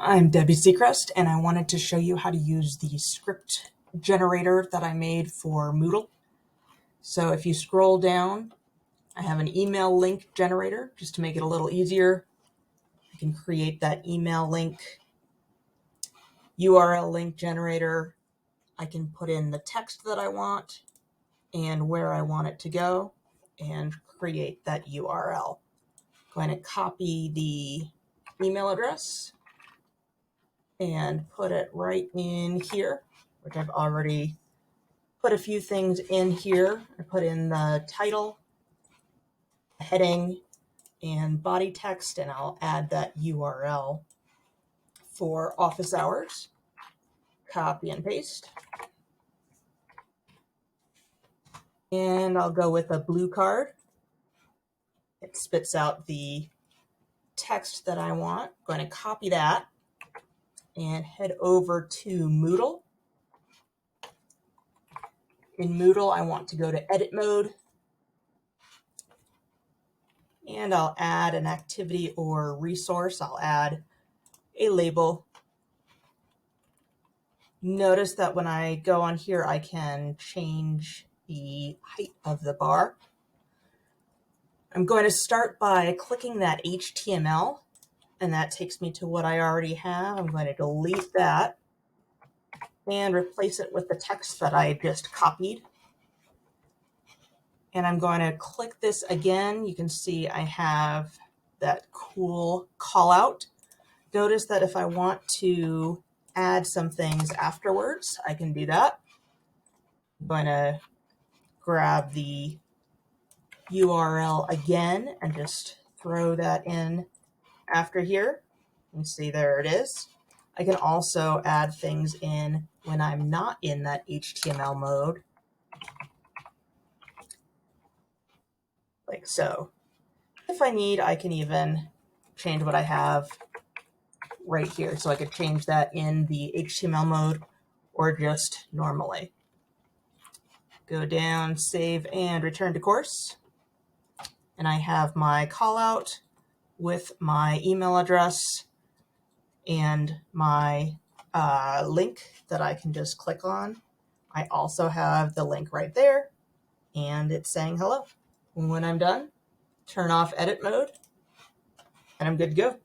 I'm Debbie Seacrest, and I wanted to show you how to use the script generator that I made for Moodle. So if you scroll down, I have an email link generator just to make it a little easier. I can create that email link, URL link generator. I can put in the text that I want and where I want it to go and create that URL. I'm going to copy the email address and put it right in here, which I've already put a few things in here. I put in the title, heading, and body text, and I'll add that URL for office hours. Copy and paste. And I'll go with a blue card. It spits out the text that I want. I'm going to copy that and head over to Moodle. In Moodle, I want to go to edit mode, and I'll add an activity or resource. I'll add a label. Notice that when I go on here, I can change the height of the bar. I'm going to start by clicking that HTML, and that takes me to what I already have. I'm going to delete that and replace it with the text that I just copied. And I'm going to click this again. You can see I have that cool call out. Notice that if I want to add some things afterwards, I can do that. I'm going to grab the URL again and just throw that in after here. You can see there it is. I can also add things in when I'm not in that HTML mode, like so. If I need, I can even change what I have right here. So I could change that in the HTML mode or just normally. Go down, save, and return to course. And I have my call out with my email address and my link that I can just click on. I also have the link right there, and it's saying hello. When I'm done, turn off edit mode, and I'm good to go.